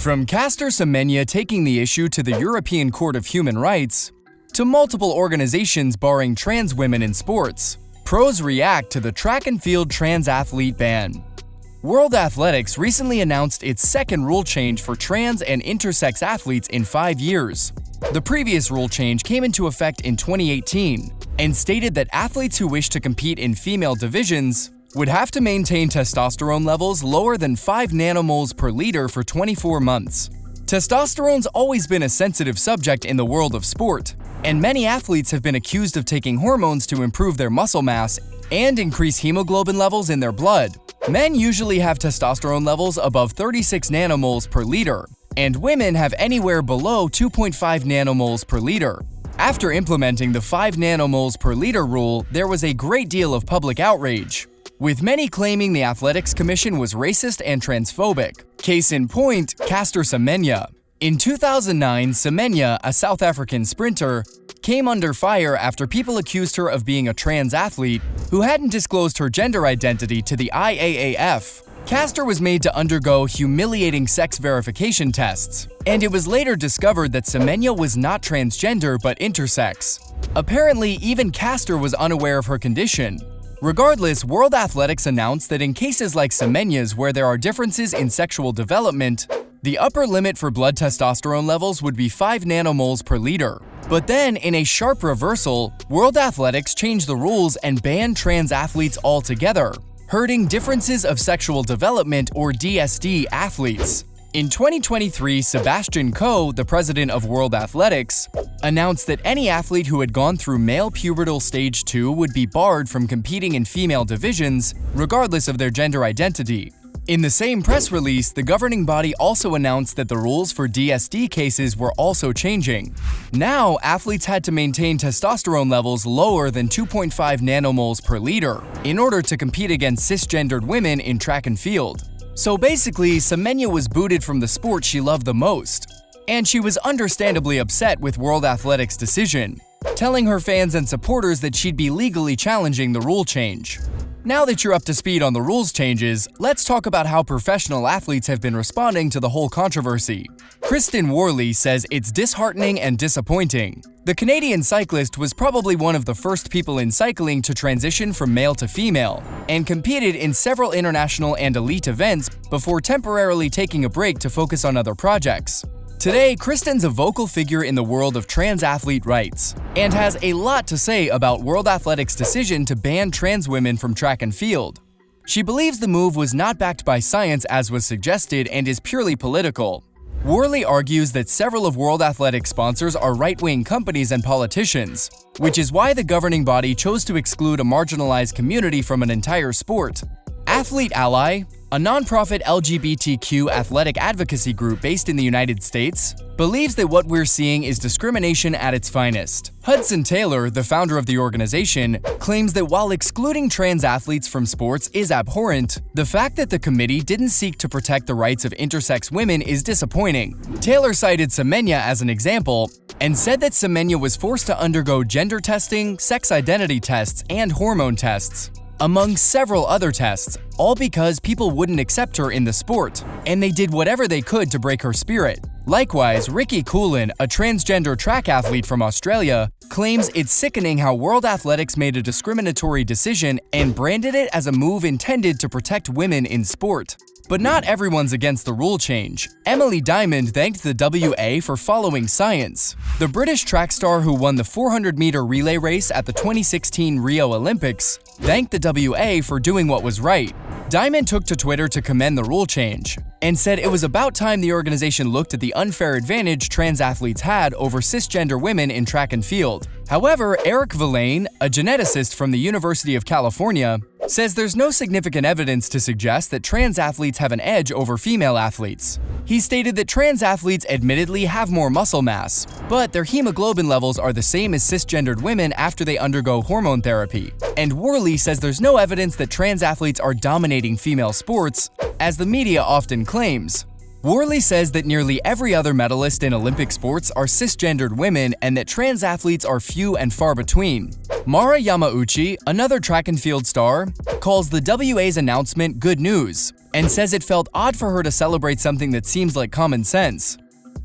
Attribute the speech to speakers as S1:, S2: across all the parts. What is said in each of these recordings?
S1: From Caster Semenya taking the issue to the European Court of Human Rights, to multiple organizations barring trans women in sports, pros react to the track and field trans athlete ban. World Athletics recently announced its second rule change for trans and intersex athletes in 5 years. The previous rule change came into effect in 2018 and stated that athletes who wish to compete in female divisions would have to maintain testosterone levels lower than 5 nanomoles per liter for 24 months. Testosterone's always been a sensitive subject in the world of sport, and many athletes have been accused of taking hormones to improve their muscle mass and increase hemoglobin levels in their blood. Men usually have testosterone levels above 36 nanomoles per liter, and women have anywhere below 2.5 nanomoles per liter. After implementing the 5 nanomoles per liter rule, there was a great deal of public outrage, with many claiming the Athletics Commission was racist and transphobic. Case in point, Caster Semenya. In 2009, Semenya, a South African sprinter, came under fire after people accused her of being a trans athlete who hadn't disclosed her gender identity to the IAAF. Caster was made to undergo humiliating sex verification tests, and it was later discovered that Semenya was not transgender but intersex. Apparently, even Caster was unaware of her condition. Regardless, World Athletics announced that in cases like Semenya's where there are differences in sexual development, the upper limit for blood testosterone levels would be 5 nanomoles per liter. But then, in a sharp reversal, World Athletics changed the rules and banned trans athletes altogether, hurting differences of sexual development or DSD athletes. In 2023, Sebastian Coe, the president of World Athletics, announced that any athlete who had gone through male pubertal stage 2 would be barred from competing in female divisions, regardless of their gender identity. In the same press release, the governing body also announced that the rules for DSD cases were also changing. Now, athletes had to maintain testosterone levels lower than 2.5 nanomoles per liter in order to compete against cisgendered women in track and field. So basically, Semenya was booted from the sport she loved the most. And she was understandably upset with World Athletics' decision, telling her fans and supporters that she'd be legally challenging the rule change. Now that you're up to speed on the rules changes, let's talk about how professional athletes have been responding to the whole controversy. Kristen Worley says it's disheartening and disappointing. The Canadian cyclist was probably one of the first people in cycling to transition from male to female, and competed in several international and elite events before temporarily taking a break to focus on other projects. Today, Kristen's a vocal figure in the world of trans athlete rights, and has a lot to say about World Athletics' decision to ban trans women from track and field. She believes the move was not backed by science as was suggested and is purely political. Worley argues that several of World Athletics' sponsors are right-wing companies and politicians, which is why the governing body chose to exclude a marginalized community from an entire sport. Athlete Ally, a nonprofit LGBTQ athletic advocacy group based in the United States, believes that what we're seeing is discrimination at its finest. Hudson Taylor, the founder of the organization, claims that while excluding trans athletes from sports is abhorrent, the fact that the committee didn't seek to protect the rights of intersex women is disappointing. Taylor cited Semenya as an example, and said that Semenya was forced to undergo gender testing, sex identity tests, and hormone tests, among several other tests, all because people wouldn't accept her in the sport, and they did whatever they could to break her spirit. Likewise, Ricky Coolin, a transgender track athlete from Australia, claims it's sickening how World Athletics made a discriminatory decision and branded it as a move intended to protect women in sport. But not everyone's against the rule change. Emily Diamond thanked the WA for following science. The British track star who won the 400-meter relay race at the 2016 Rio Olympics thanked the WA for doing what was right. Diamond took to Twitter to commend the rule change, and said it was about time the organization looked at the unfair advantage trans athletes had over cisgender women in track and field. However, Eric Villain, a geneticist from the University of California, says there's no significant evidence to suggest that trans athletes have an edge over female athletes. He stated that trans athletes admittedly have more muscle mass, but their hemoglobin levels are the same as cisgendered women after they undergo hormone therapy. And Worley says there's no evidence that trans athletes are dominating female sports, as the media often claims. Worley says that nearly every other medalist in Olympic sports are cisgendered women and that trans athletes are few and far between. Mara Yamauchi, another track and field star, calls the WA's announcement good news, and says it felt odd for her to celebrate something that seems like common sense.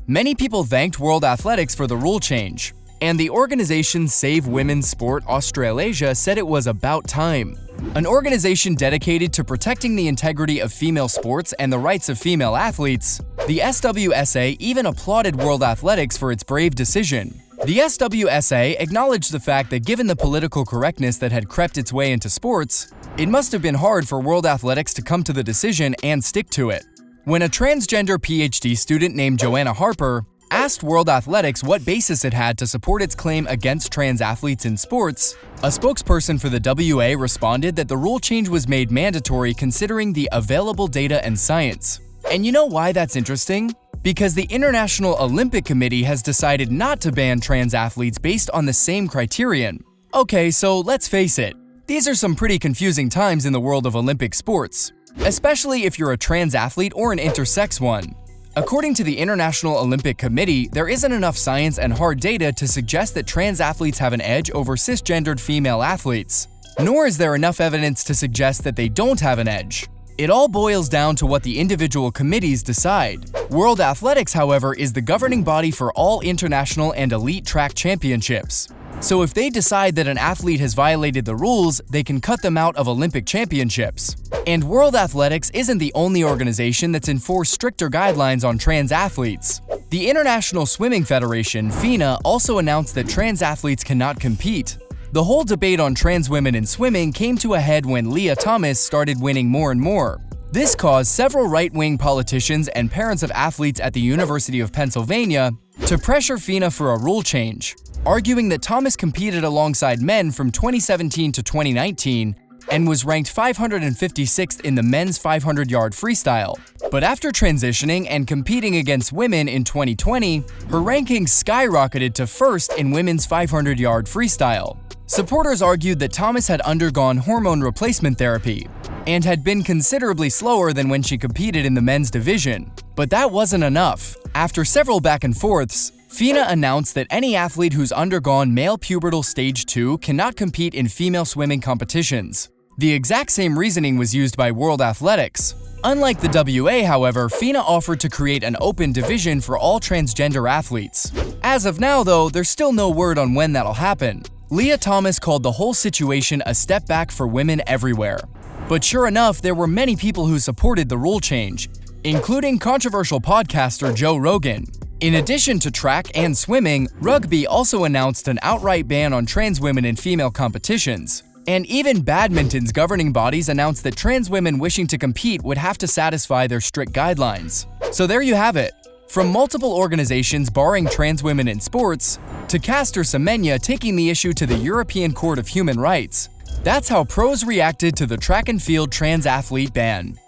S1: Many people thanked World Athletics for the rule change, and the organization Save Women's Sport Australasia said it was about time. An organization dedicated to protecting the integrity of female sports and the rights of female athletes, the SWSA even applauded World Athletics for its brave decision. The SWSA acknowledged the fact that given the political correctness that had crept its way into sports, it must have been hard for World Athletics to come to the decision and stick to it. When a transgender PhD student named Joanna Harper asked World Athletics what basis it had to support its claim against trans athletes in sports, a spokesperson for the WA responded that the rule change was made mandatory considering the available data and science. And you know why that's interesting? Because the International Olympic Committee has decided not to ban trans athletes based on the same criterion. Okay, so let's face it, these are some pretty confusing times in the world of Olympic sports, especially if you're a trans athlete or an intersex one. According to the International Olympic Committee, there isn't enough science and hard data to suggest that trans athletes have an edge over cisgendered female athletes, nor is there enough evidence to suggest that they don't have an edge. It all boils down to what the individual committees decide. World Athletics, however, is the governing body for all international and elite track championships. So if they decide that an athlete has violated the rules, they can cut them out of Olympic championships. And World Athletics isn't the only organization that's enforced stricter guidelines on trans athletes. The International Swimming Federation, FINA, also announced that trans athletes cannot compete. The whole debate on trans women in swimming came to a head when Lia Thomas started winning more and more. This caused several right-wing politicians and parents of athletes at the University of Pennsylvania to pressure FINA for a rule change, arguing that Thomas competed alongside men from 2017 to 2019 and was ranked 556th in the men's 500-yard freestyle. But after transitioning and competing against women in 2020, her rankings skyrocketed to first in women's 500-yard freestyle. Supporters argued that Thomas had undergone hormone replacement therapy and had been considerably slower than when she competed in the men's division. But that wasn't enough. After several back and forths, FINA announced that any athlete who's undergone male pubertal stage 2 cannot compete in female swimming competitions. The exact same reasoning was used by World Athletics. Unlike the WA, however, FINA offered to create an open division for all transgender athletes. As of now, though, there's still no word on when that'll happen. Lia Thomas called the whole situation a step back for women everywhere. But sure enough, there were many people who supported the rule change, including controversial podcaster Joe Rogan. In addition to track and swimming, rugby also announced an outright ban on trans women in female competitions. And even badminton's governing bodies announced that trans women wishing to compete would have to satisfy their strict guidelines. So there you have it. From multiple organizations barring trans women in sports, to Caster Semenya taking the issue to the European Court of Human Rights. That's how pros reacted to the track and field trans athlete ban.